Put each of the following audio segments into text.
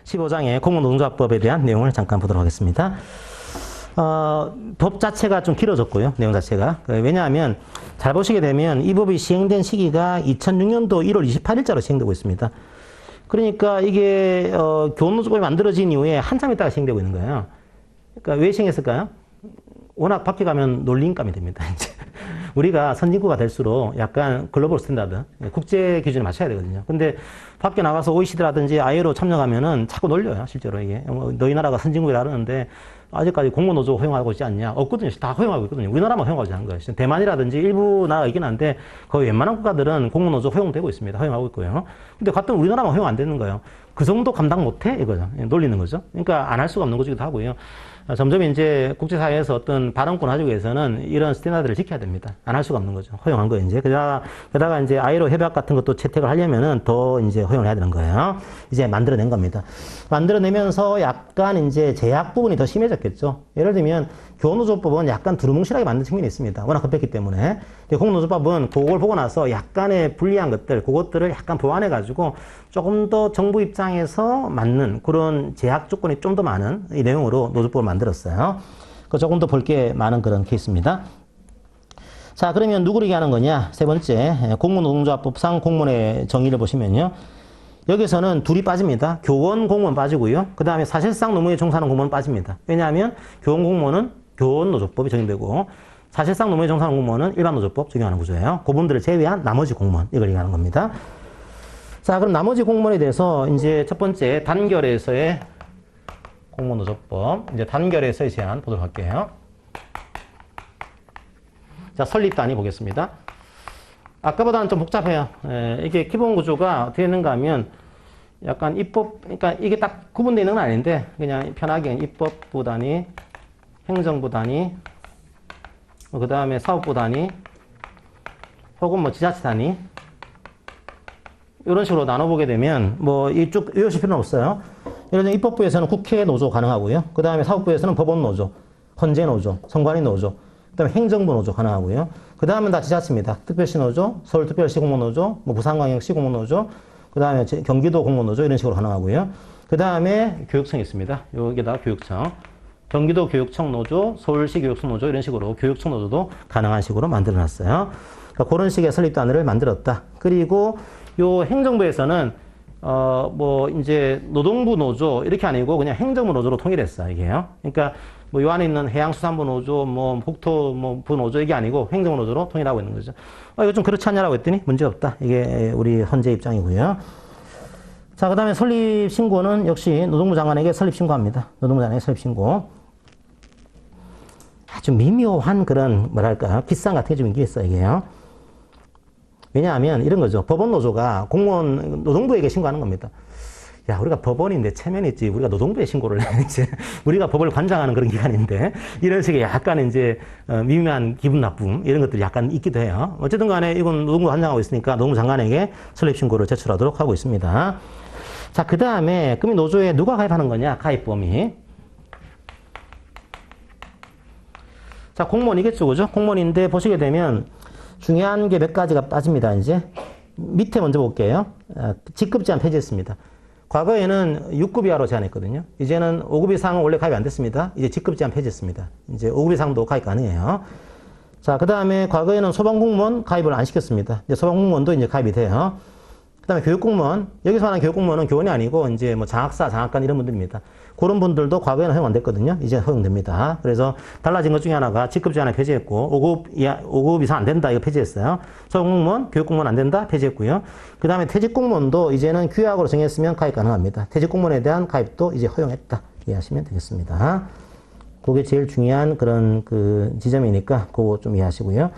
15장의 공무노동조합법에 대한 내용을 잠깐 보도록 하겠습니다. 법 자체가 좀 길어졌고요. 내용 자체가. 왜냐하면 잘 보시게 되면 이 법이 시행된 시기가 2006년도 1월 28일자로 시행되고 있습니다. 그러니까 이게 교원노조법이 만들어진 이후에 한참 있다가 시행되고 있는 거예요. 그러니까 왜 시행했을까요? 워낙 밖에 가면 놀림감이 됩니다. 이제 우리가 선진국가 될수록 약간 글로벌 스탠다드, 국제 기준에 맞춰야 되거든요. 근데 밖에 나가서 OECD라든지 ILO 참여하면은 자꾸 놀려요, 실제로 이게. 너희 나라가 선진국이라 그러는데 아직까지 공무노조 허용하고 있지 않냐? 없거든요. 다 허용하고 있거든요. 우리나라만 허용하지 않은 거예요. 대만이라든지 일부 나라가 있긴 한데 거의 웬만한 국가들은 공무노조 허용되고 있습니다. 허용하고 있고요. 근데 같은 우리나라만 허용 안 되는 거예요. 그 정도 감당 못해? 이거죠. 놀리는 거죠. 그러니까 안 할 수가 없는 거기도 하고요. 점점 이제 국제사회에서 어떤 발언권을 가지고 위해서는 이런 스탠다드를 지켜야 됩니다. 안 할 수가 없는 거죠. 허용한 거예요, 이제. 게다가 이제 ILO 협약 같은 것도 채택을 하려면은 더 이제 허용을 해야 되는 거예요. 이제 만들어낸 겁니다. 만들어내면서 약간 이제 제약 부분이 더 심해졌겠죠. 예를 들면 교원노조법은 약간 두루뭉실하게 만든 측면이 있습니다. 워낙 급했기 때문에. 공무노조법은 그걸 보고 나서 약간의 불리한 것들, 그것들을 약간 보완해가지고 조금 더 정부 입장에서 맞는 그런 제약 조건이 좀 더 많은 이 내용으로 노조법을 만들었어요. 그 조금 더 볼 게 많은 그런 케이스입니다. 자, 그러면 누구를 얘기하는 거냐? 세 번째, 공무노동조합법상 공무원의 정의를 보시면요. 여기서는 둘이 빠집니다. 교원 공무원 빠지고요. 그 다음에 사실상 노무에 종사하는 공무원은 빠집니다. 왜냐하면 교원 공무원은 교원노조법이 적용되고 사실상 노무에 종사하는 공무원은 일반노조법 적용하는 구조예요. 그분들을 제외한 나머지 공무원, 이걸 얘기하는 겁니다. 자, 그럼 나머지 공무원에 대해서 이제 첫 번째 단결에서의 공무노조법, 이제 단결에서의 제한 보도록 할게요. 자, 설립단위 보겠습니다. 아까보다는 좀 복잡해요. 이게 기본 구조가 어떻게 되는가 하면 약간 입법, 그러니까 이게 딱 구분되어 있는 건 아닌데 그냥 편하게 입법부 단위, 행정부 단위, 그 다음에 사업부 단위, 혹은 뭐 지자체 단위, 이런 식으로 나눠보게 되면 뭐 이쪽 외우실 필요는 없어요. 예를 들면 입법부에서는 국회 노조 가능하고요. 그 다음에 사업부에서는 법원 노조, 헌재 노조, 선관위 노조, 그 다음에 행정부 노조 가능하고요. 그 다음은 다 지자체입니다. 특별시 노조, 서울특별시 공무원 노조, 뭐 부산광역시 공무원 노조, 그 다음에 경기도 공무원 노조 이런 식으로 가능하고요. 그 다음에 교육청이 있습니다. 여기다 교육청. 경기도 교육청 노조, 서울시 교육청 노조 이런 식으로 교육청 노조도 가능한 식으로 만들어놨어요. 그러니까 그런 식의 설립단을 만들었다. 그리고 요 행정부에서는 뭐 이제 노동부 노조 이렇게 아니고 그냥 행정부 노조로 통일했어요. 이게요. 그러니까 뭐 요 안에 있는 해양수산부 노조, 뭐 국토부 노조 이게 아니고 행정부 노조로 통일하고 있는 거죠. 이거 좀 그렇지 않냐라고 했더니 문제 없다. 이게 우리 헌재 입장이고요. 자, 그 다음에 설립 신고는 역시 노동부 장관에게 설립 신고합니다. 노동부 장관에게 설립 신고. 아주 미묘한 그런 뭐랄까 기상 같은 게 좀 있겠어요. 이게요. 왜냐하면 이런 거죠. 법원 노조가 공무원 노동부에게 신고하는 겁니다. 야, 우리가 법원인데 체면있지. 우리가 노동부에 신고를 해. 이제 우리가 법을 관장하는 그런 기관인데 이런 식의 약간 이제 미묘한 기분 나쁨 이런 것들이 약간 있기도 해요. 어쨌든 간에 이건 노동부 관장하고 있으니까 노동부 장관에게 설립 신고를 제출하도록 하고 있습니다. 자, 그 다음에 그럼 노조에 누가 가입하는 거냐? 가입 범위. 자, 공무원이겠죠, 그죠? 공무원인데 보시게 되면 중요한 게 몇 가지가 빠집니다, 이제. 밑에 먼저 볼게요. 직급 제한 폐지했습니다. 과거에는 6급 이하로 제한했거든요. 이제는 5급 이상은 원래 가입이 안 됐습니다. 이제 직급 제한 폐지했습니다. 이제 5급 이상도 가입 가능해요. 자, 그 다음에 과거에는 소방공무원 가입을 안 시켰습니다. 이제 소방공무원도 이제 가입이 돼요. 그 다음에 교육공무원, 여기서 말하는 교육공무원은 교원이 아니고 이제 뭐 장학사, 장학관 이런 분들입니다. 그런 분들도 과거에는 허용 안 됐거든요. 이제 허용됩니다. 그래서 달라진 것 중에 하나가 직급 제한을 폐지했고 5급 이상 안 된다 이거 폐지했어요. 소방공무원, 교육공무원 안 된다 폐지했고요. 그 다음에 퇴직공무원도 이제는 규약으로 정했으면 가입 가능합니다. 퇴직공무원에 대한 가입도 이제 허용했다 이해하시면 되겠습니다. 그게 제일 중요한 그런 그 지점이니까 그거 좀 이해하시고요.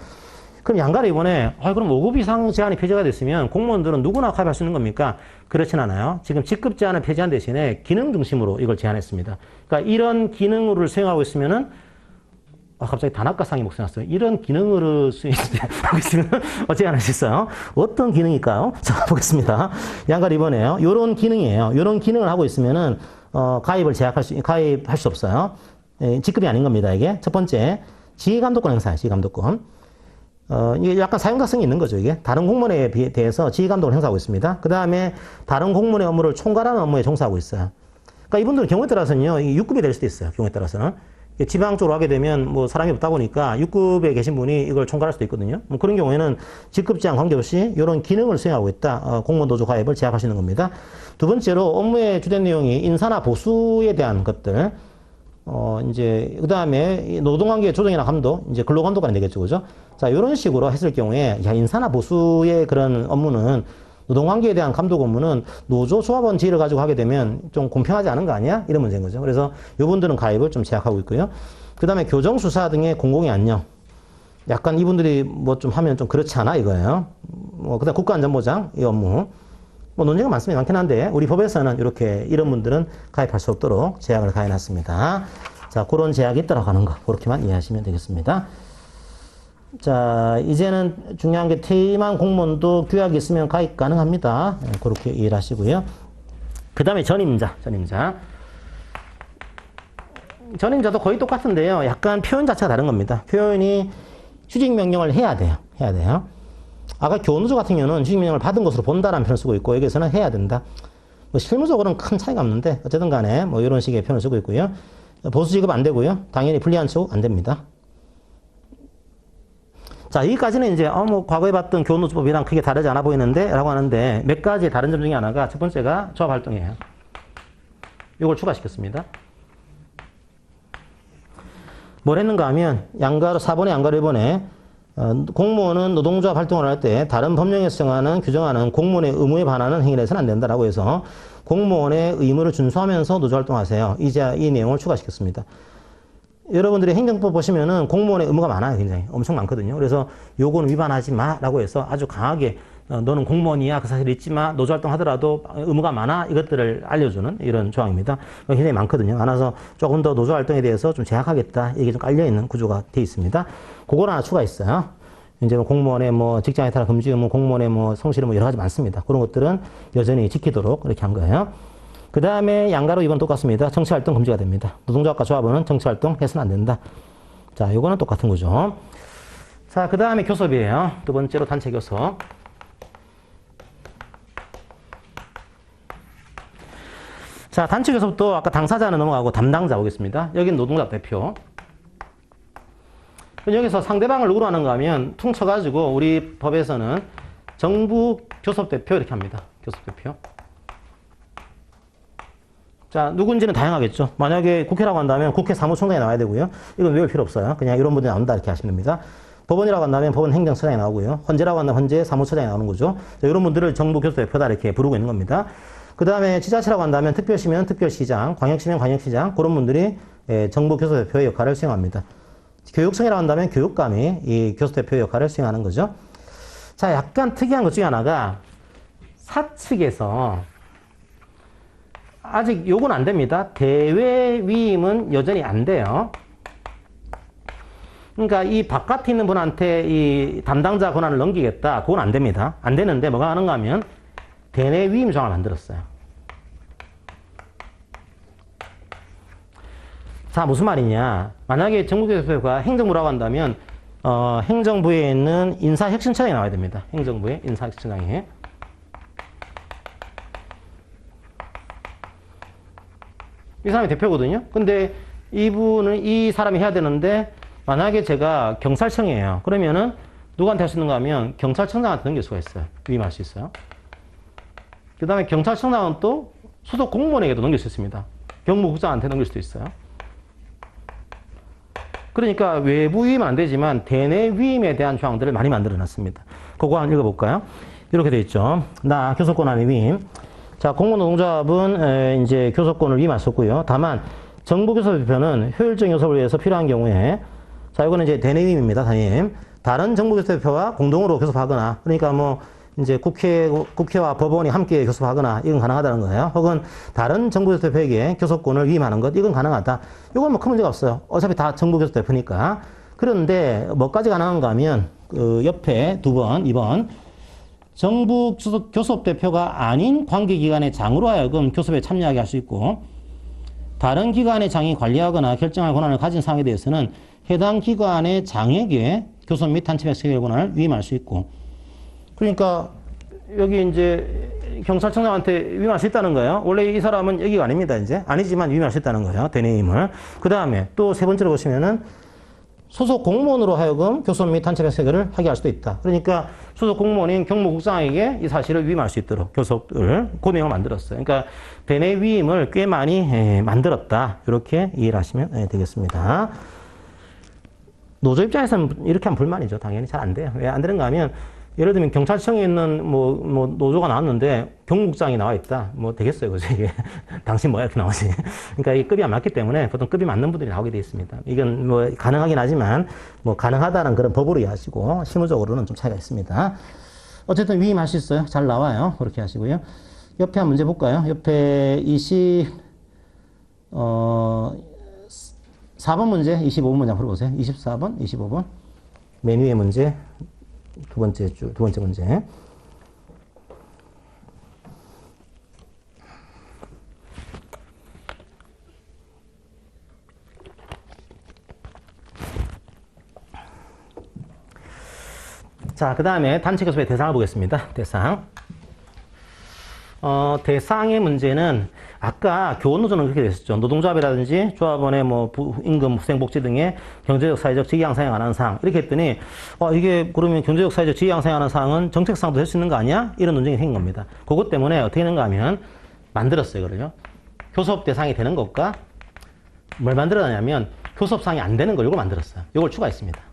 그럼 양가를 이번에 그럼 5급 이상 제한이 폐지가 됐으면 공무원들은 누구나 가입할 수 있는 겁니까? 그렇진 않아요. 지금 직급 제한을 폐지한 대신에 기능 중심으로 이걸 제한했습니다. 그러니까 이런 기능을 수행하고 있으면은 갑자기 단학가상이 목소리 났어요. 이런 기능으로 수행하고 있으면 제한할 수 있어요. 어떤 기능일까요? 자, 보겠습니다. 양가 이번에요. 요런 기능이에요. 요런 기능을 하고 있으면은 가입할 수 없어요. 직급이 아닌 겁니다. 이게 첫 번째 지휘감독권 행사예요. 지휘감독권. 이게 약간 사용가성이 있는 거죠, 이게. 다른 공무원에 대해서 지휘감독을 행사하고 있습니다. 그 다음에 다른 공무원의 업무를 총괄하는 업무에 종사하고 있어요. 그러니까 이분들은 경우에 따라서는요, 6급이 될 수도 있어요. 경우에 따라서는. 지방 쪽으로 하게 되면 뭐 사람이 없다 보니까 6급에 계신 분이 이걸 총괄할 수도 있거든요. 뭐 그런 경우에는 직급 제한 관계없이 이런 기능을 수행하고 있다. 공무원 노조 가입을 제약할 수 있는 겁니다. 두 번째로 업무의 주된 내용이 인사나 보수에 대한 것들. 이제, 그 다음에 노동관계 조정이나 감독, 이제 근로감독관이 되겠죠. 그죠? 자, 이런 식으로 했을 경우에, 야, 인사나 보수의 그런 업무는 노동관계에 대한 감독 업무는 노조 조합원 지위를 가지고 하게 되면 좀 공평하지 않은 거 아니야? 이런 문제인 거죠. 그래서 이분들은 가입을 좀 제약하고 있고요. 그 다음에 교정수사 등의 공공의 안녕. 약간 이분들이 뭐 좀 하면 좀 그렇지 않아? 이거예요. 그 다음 국가안전보장, 이 업무. 뭐 논쟁은 많긴 한데, 우리 법에서는 이렇게 이런 분들은 가입할 수 없도록 제약을 가해놨습니다. 자, 그런 제약이 있다라고 하는 거. 그렇게만 이해하시면 되겠습니다. 자, 이제는 중요한 게 퇴임한 공무원도 규약이 있으면 가입 가능합니다. 그렇게 이해를 하시고요. 그 다음에 전임자도 거의 똑같은데요. 약간 표현 자체가 다른 겁니다. 표현이 휴직명령을 해야 돼요. 아까 교노조 같은 경우는 휴직명령을 받은 것으로 본다라는 표현을 쓰고 있고, 여기서는 해야 된다. 뭐 실무적으로는 큰 차이가 없는데, 어쨌든 간에 뭐 이런 식의 표현을 쓰고 있고요. 보수 지급 안 되고요. 당연히 불리한 척 안 됩니다. 자, 여기까지는 이제, 뭐, 과거에 봤던 교노조법이랑 크게 다르지 않아 보이는데, 라고 하는데, 몇 가지 다른 점 중에 하나가, 첫 번째가 조합활동이에요. 이걸 추가시켰습니다. 뭘 했는가 하면, 양가로, 4번에 양가로 1번에, 공무원은 노동조합 활동을 할 때, 다른 법령에서 정하는, 규정하는 공무원의 의무에 반하는 행위를 해서는 안 된다라고 해서, 공무원의 의무를 준수하면서 노조활동하세요. 이제 이 내용을 추가시켰습니다. 여러분들이 행정법 보시면은 공무원의 의무가 많아요. 굉장히 엄청 많거든요. 그래서 요거는 위반하지 마라고 해서 아주 강하게 너는 공무원이야 그 사실 잊지 마 노조활동 하더라도 의무가 많아 이것들을 알려주는 이런 조항입니다. 굉장히 많거든요. 많아서 조금 더 노조활동에 대해서 좀 제약하겠다 이게 좀 깔려있는 구조가 되어 있습니다. 그걸 하나 추가했어요. 이제 뭐 공무원의 뭐 직장에 따라 금지 의무, 공무원의 뭐 성실의 뭐 여러 가지 많습니다. 그런 것들은 여전히 지키도록 이렇게 한 거예요. 그 다음에 양가로 2번 똑같습니다. 정치활동 금지가 됩니다. 노동조합과 조합원은 정치활동 해서는 안 된다. 자, 요거는 똑같은 거죠. 자, 그 다음에 교섭이에요. 두 번째로 단체 교섭. 자, 단체 교섭도 아까 당사자는 넘어가고 담당자 보겠습니다. 여기는 노동조합 대표. 여기서 상대방을 누구로 하는가 하면 퉁 쳐가지고 우리 법에서는 정부 교섭대표 이렇게 합니다. 교섭대표. 자, 누군지는 다양하겠죠. 만약에 국회라고 한다면 국회 사무총장이 나와야 되고요. 이건 외울 필요 없어요. 그냥 이런 분들이 나온다 이렇게 하시면 됩니다. 법원이라고 한다면 법원 행정처장이 나오고요. 헌재라고 한다면 헌재 사무처장이 나오는 거죠. 자, 이런 분들을 정부 교섭대표다 이렇게 부르고 있는 겁니다. 그 다음에 지자체라고 한다면 특별시면 특별시장, 광역시면 광역시장 그런 분들이 정부 교섭대표의 역할을 수행합니다. 교육청이라고 한다면 교육감이 이 교섭대표의 역할을 수행하는 거죠. 자, 약간 특이한 것 중에 하나가 사측에서 아직 요건 안 됩니다. 대외 위임은 여전히 안 돼요. 그러니까 이 바깥에 있는 분한테 이 담당자 권한을 넘기겠다. 그건 안 됩니다. 안 되는데 뭐가 하는가 하면 대내 위임 조항을 만들었어요. 자, 무슨 말이냐. 만약에 정부교섭대표가 행정부라고 한다면 행정부에 있는 인사혁신처장이 나와야 됩니다. 행정부의 인사혁신처장이. 이 사람이 대표거든요. 근데 이분은 이 사람이 해야 되는데 만약에 제가 경찰청이에요. 그러면은 누구한테 할 수 있는가 하면 경찰청장한테 넘길 수가 있어요. 위임할 수 있어요. 그 다음에 경찰청장은 또 소속 공무원에게도 넘길 수 있습니다. 경무국장한테 넘길 수도 있어요. 그러니까 외부 위임은 안 되지만 대내 위임에 대한 조항들을 많이 만들어 놨습니다. 그거 한번 읽어볼까요? 이렇게 돼 있죠. 나 교섭권 안에 위임. 자, 공무노동조합은 이제 교섭권을 위임할 수 없고요. 다만 정부 교섭대표는 효율적 교섭을 위해서 필요한 경우에 자, 이거는 이제 대내 위임입니다. 단임. 다른 정부 교섭대표와 공동으로 교섭하거나 그러니까 뭐 이제 국회와 법원이 함께 교섭하거나 이건 가능하다는 거예요. 혹은 다른 정부 교섭대표에게 교섭권을 위임하는 것 이건 가능하다. 이건 뭐 큰 문제가 없어요. 어차피 다 정부 교섭대표니까. 그런데 뭐까지 가능한가 하면 그 옆에 2번 정부 교섭대표가 아닌 관계기관의 장으로 하여금 교섭에 참여하게 할 수 있고 다른 기관의 장이 관리하거나 결정할 권한을 가진 사항에 대해서는 해당 기관의 장에게 교섭 및 단체 백색의 권한을 위임할 수 있고 그러니까 여기 이제 경찰청장한테 위임할 수 있다는 거예요. 원래 이 사람은 여기가 아닙니다. 이제 아니지만 위임할 수 있다는 거예요. 대내임을. 그 다음에 또 세 번째로 보시면은 소속 공무원으로 하여금 교섭 및 단체별 체결을 하게 할 수도 있다. 그러니까 소속 공무원인 경무국장에게 이 사실을 위임할 수 있도록 교섭을 그 내용을 만들었어요. 그러니까 대내 위임을 꽤 많이 만들었다. 이렇게 이해를 하시면 되겠습니다. 노조 입장에서는 이렇게 하면 불만이죠. 당연히 잘 안 돼요. 왜 안 되는가 하면 예를 들면 경찰청에 있는 뭐 노조가 나왔는데 경무국장이 나와 있다. 뭐 되겠어요, 그죠? 이게 당신 뭐야 이렇게 나오지. 그러니까 이 급이 안 맞기 때문에 보통 급이 맞는 분들이 나오게 돼 있습니다. 이건 뭐 가능하긴 하지만 뭐 가능하다는 그런 법으로 이해하시고 실무적으로는 좀 차이가 있습니다. 어쨌든 위임할 수 있어요. 잘 나와요. 그렇게 하시고요. 옆에 한 문제 볼까요? 옆에 4번 문제, 25번 문제 한번 풀어보세요. 24번, 25번. 맨 위의 문제. 두 번째 문제. 자, 그 다음에 단체 교섭의 대상을 보겠습니다. 대상. 대상의 문제는 아까 교원노조는 그렇게 됐었죠. 노동조합이라든지 조합원의 뭐 임금, 후생복지 등의 경제적, 사회적 지위 양상에 관한 사항 이렇게 했더니 이게 그러면 경제적, 사회적 지위 양상에 관한 사항은 정책상도 할 수 있는 거 아니야? 이런 논쟁이 생긴 겁니다. 그것 때문에 어떻게 되는가 하면 만들었어요. 그러죠. 교섭 대상이 되는 것과 뭘 만들어놨냐면 교섭상이 안 되는 걸 이걸 만들었어요. 이걸 추가했습니다.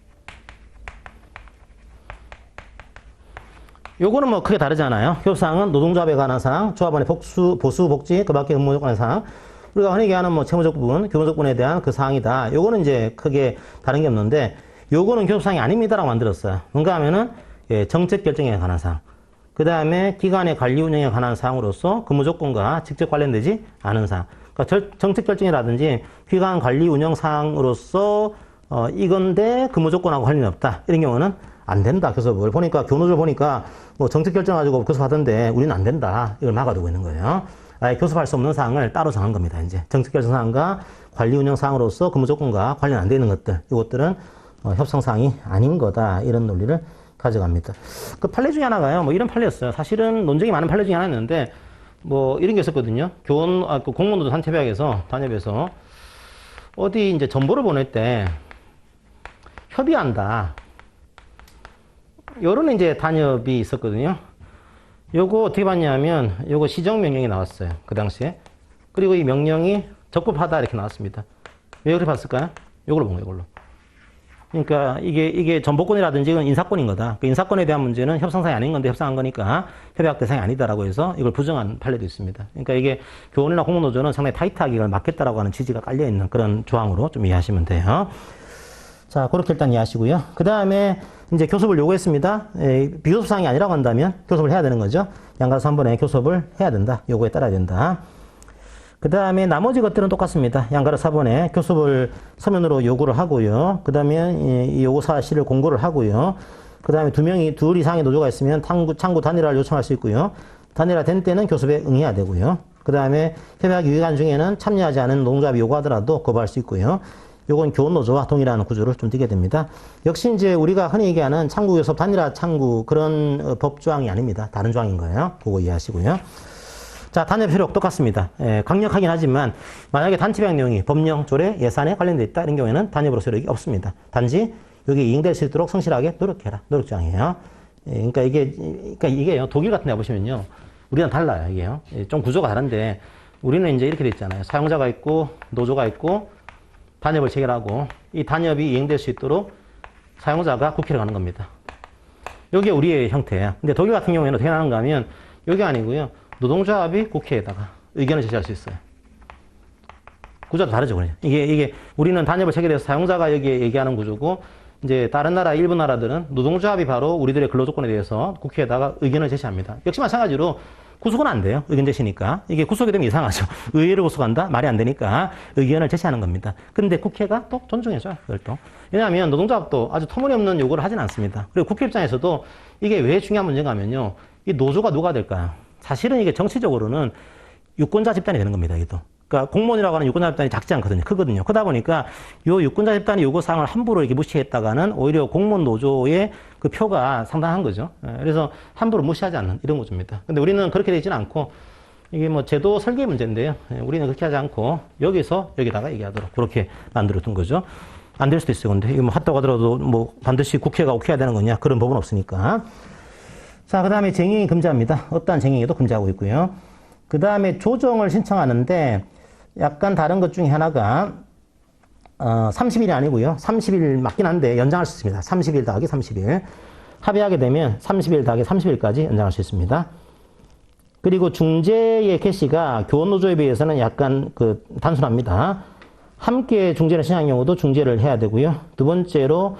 요거는 뭐 크게 다르잖아요. 교섭사항은 노동조합에 관한 사항, 조합원의 보수, 복지, 그 밖에 근무 조건의 사항, 우리가 흔히 얘기하는 뭐 채무적 부분, 교섭 조건에 대한 그 사항이다. 요거는 이제 크게 다른 게 없는데, 요거는 교섭사항이 아닙니다라고 만들었어요. 뭔가 하면은, 정책 결정에 관한 사항. 그 다음에 기관의 관리 운영에 관한 사항으로서 근무 조건과 직접 관련되지 않은 사항. 그러니까 정책 결정이라든지 기관 관리 운영 사항으로서, 이건데 근무 조건하고 관련이 없다. 이런 경우는 안 된다, 교섭을. 보니까, 교노조를 보니까, 뭐, 정책 결정가지고 교섭하던데, 우리는 안 된다. 이걸 막아두고 있는 거예요. 아예 교섭할 수 없는 사항을 따로 정한 겁니다, 이제. 정책 결정 사항과 관리 운영 사항으로서 근무 조건과 관련 안 되는 것들, 이것들은, 협상사항이 아닌 거다. 이런 논리를 가져갑니다. 그 판례 중에 하나가요, 뭐, 이런 판례였어요. 사실은 논쟁이 많은 판례 중에 하나였는데, 뭐, 이런 게 있었거든요. 그 공무원노조 단협에서, 어디 이제 정보를 보낼 때, 협의한다. 요런 이제 단협이 있었거든요. 요거 어떻게 봤냐면, 요거 시정명령이 나왔어요. 그 당시에. 그리고 이 명령이 적법하다 이렇게 나왔습니다. 왜 그렇게 봤을까요? 요걸로 본 거예요, 이걸로. 그러니까 이게 전보권이라든지 이건 인사권인 거다. 그 인사권에 대한 문제는 협상사항이 아닌 건데 협상한 거니까 협약 대상이 아니다라고 해서 이걸 부정한 판례도 있습니다. 그러니까 이게 교원이나 공무노조는 상당히 타이트하게 이걸 막겠다라고 하는 취지가 깔려있는 그런 조항으로 좀 이해하시면 돼요. 자, 그렇게 일단 이해하시고요. 그 다음에 이제 교섭을 요구했습니다. 비교섭사항이 아니라고 한다면 교섭을 해야 되는 거죠. 양가서 한 번에 교섭을 해야 된다. 요구에 따라야 된다. 그 다음에 나머지 것들은 똑같습니다. 양가로 4번에 교섭을 서면으로 요구를 하고요. 그 다음에 이 요구 사실을 공고를 하고요. 그 다음에 둘 이상의 노조가 있으면 창구 단일화를 요청할 수 있고요. 단일화 된 때는 교섭에 응해야 되고요. 그 다음에 협약 유예기간 중에는 참여하지 않은 노동조합이 요구하더라도 거부할 수 있고요. 요건 교원노조와 동일한 구조를 좀 띠게 됩니다. 역시 이제 우리가 흔히 얘기하는 창구교섭, 단일화 창구 그런 법조항이 아닙니다. 다른 조항인 거예요. 그거 이해하시고요. 자, 단협 효력 똑같습니다. 강력하긴 하지만 만약에 단체협약 내용이 법령, 조례, 예산에 관련되어 있다 이런 경우에는 단협으로서 효력이 없습니다. 단지 여기 이행될 수 있도록 성실하게 노력해라. 노력조항이에요. 그러니까 이게요. 독일 같은 데 보시면요. 우리랑 달라요. 이게요. 좀 구조가 다른데 우리는 이제 이렇게 돼 있잖아요. 사용자가 있고 노조가 있고 단협을 체결하고 이 단협이 이행될 수 있도록 사용자가 국회를 가는 겁니다. 이게 우리의 형태예요. 근데 독일 같은 경우에는 어떻게 나는가 하면 이게 아니고요. 노동조합이 국회에다가 의견을 제시할 수 있어요. 구조도 다르죠. 그냥. 이게 우리는 단협을 체결해서 사용자가 여기에 얘기하는 구조고 이제 다른 나라, 일부 나라들은 노동조합이 바로 우리들의 근로조건에 대해서 국회에다가 의견을 제시합니다. 역시 마찬가지로 구속은 안 돼요. 의견 제시니까. 이게 구속이 되면 이상하죠. 의회를 구속한다? 말이 안 되니까 의견을 제시하는 겁니다. 근데 국회가 또 존중해줘요. 그걸 또. 왜냐하면 노동조합도 아주 터무니없는 요구를 하진 않습니다. 그리고 국회 입장에서도 이게 왜 중요한 문제가 하면요. 이 노조가 누가 될까요? 사실은 이게 정치적으로는 유권자 집단이 되는 겁니다. 이게도. 그러니까 공무원이라고 하는 유권자 집단이 작지 않거든요. 크거든요. 크다 보니까 요 유권자 집단의 요구사항을 함부로 이렇게 무시했다가는 오히려 공무원 노조의 그 표가 상당한 거죠. 그래서 함부로 무시하지 않는 이런 구조입니다. 근데 우리는 그렇게 되지는 않고 이게 뭐 제도 설계 문제인데요. 우리는 그렇게 하지 않고 여기서 여기다가 얘기하도록 그렇게 만들어둔 거죠. 안 될 수도 있어요. 근데 이거 뭐 했다고 하더라도 뭐 반드시 국회가 오케이 해야 되는 거냐 그런 법은 없으니까. 자, 그 다음에 쟁의 금지합니다. 어떠한 쟁의에도 금지하고 있고요. 그 다음에 조정을 신청하는데 약간 다른 것 중에 하나가 30일이 아니고요. 30일 맞긴 한데 연장할 수 있습니다. 30일 더하기 30일. 합의하게 되면 30일 더하기 30일까지 연장할 수 있습니다. 그리고 중재의 개시가 교원노조에 비해서는 약간 단순합니다. 함께 중재를 신청한 경우도 중재를 해야 되고요. 두 번째로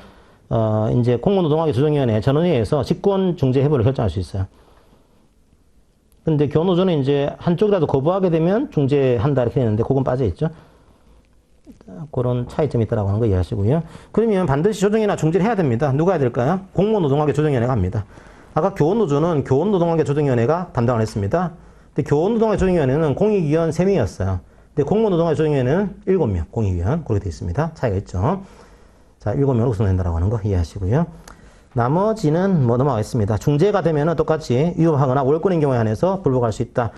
이제 공무노동학의 조정위원회 전원회의에서 직권 중재 해부를 결정할 수 있어요. 근데 교노조는 이제 한쪽이라도 거부하게 되면 중재한다 이렇게 되는데 그건 빠져 있죠. 그런 차이점이 있다라고 하는 거 이해하시고요. 그러면 반드시 조정이나 중재를 해야 됩니다. 누가 해야 될까요? 공무노동학의 조정위원회가 합니다. 아까 교원노조는 교원노동학의 조정위원회가 담당을 했습니다. 근데 교원노동학의 조정위원회는 공익위원 3명이었어요. 근데 공무노동학의 조정위원회는 7명, 공익위원 그렇게 되어 있습니다. 차이가 있죠. 자, 7명으로 구성된다라고 하는 거 이해하시고요. 나머지는 뭐 넘어가겠습니다. 중재가 되면은 똑같이 위법하거나 월권인 경우에 한해서 불복할 수 있다.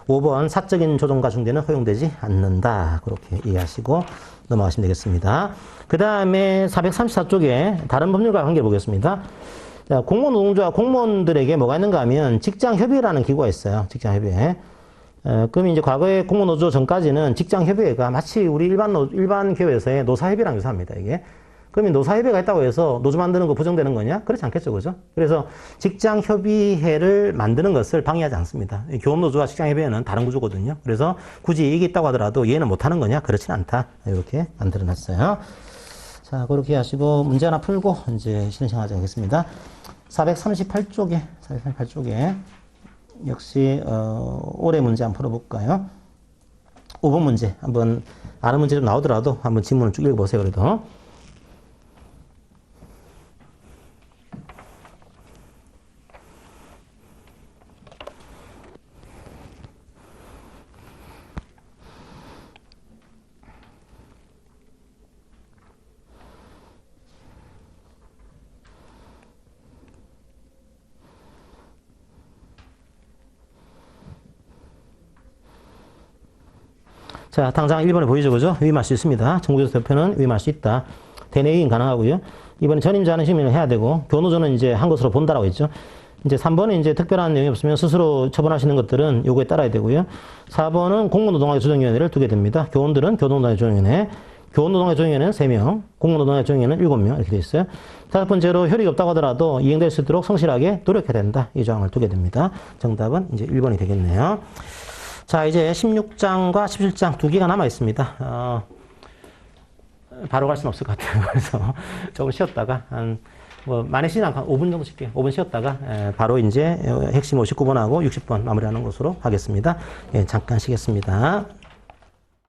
5번 사적인 조정과 중재는 허용되지 않는다. 그렇게 이해하시고 넘어가시면 되겠습니다. 그 다음에 434쪽에 다른 법률과 관계를 보겠습니다. 자, 공무원 노동조와 공무원들에게 뭐가 있는가 하면 직장협의회라는 기구가 있어요. 직장협의회. 그럼 이제 과거에 공무원 노조 전까지는 직장협의회가 마치 우리 일반 교회에서의 노사협의랑 유사합니다. 이게. 그러면 노사협의회가 있다고 해서 노조 만드는 거 부정되는 거냐? 그렇지 않겠죠. 그죠? 그래서 직장협의회를 만드는 것을 방해하지 않습니다. 교원노조와 직장협의회는 다른 구조거든요. 그래서 굳이 이게 있다고 하더라도 얘는 못하는 거냐? 그렇진 않다. 이렇게 만들어놨어요. 자, 그렇게 하시고 문제 하나 풀고 이제 실행하도록 하겠습니다. 438쪽에 역시 올해 문제 한번 풀어볼까요? 5번 문제 한번 아는 문제 좀 나오더라도 한번 지문을 쭉 읽어보세요. 그래도. 자, 당장 1번에 보이죠, 그죠? 위임할 수 있습니다. 정부조사 대표는 위임할 수 있다. 대내 위임 가능하고요. 이번에 전임자는 심의를 해야 되고, 교노조는 이제 한 것으로 본다라고 했죠. 이제 3번은 이제 특별한 내용이 없으면 스스로 처분하시는 것들은 요구에 따라야 되고요. 4번은 공무노동학의 조정위원회를 두게 됩니다. 교원들은 교노동학의 조정위원회, 교원노동학의 조정위원회는 3명, 공무노동학의 조정위원회는 7명 이렇게 되어 있어요. 5번째로 효력이 없다고 하더라도 이행될 수 있도록 성실하게 노력해야 된다. 이 조항을 두게 됩니다. 정답은 이제 1번이 되겠네요. 자, 이제 16장과 17장 두 개가 남아 있습니다. 바로 갈 수는 없을 것 같아요. 그래서 조금 쉬었다가 많이 쉬지 않고 한 5분 정도 쉴게요. 5분 쉬었다가 바로 이제 핵심 59번하고 60번 마무리하는 것으로 하겠습니다. 예, 잠깐 쉬겠습니다.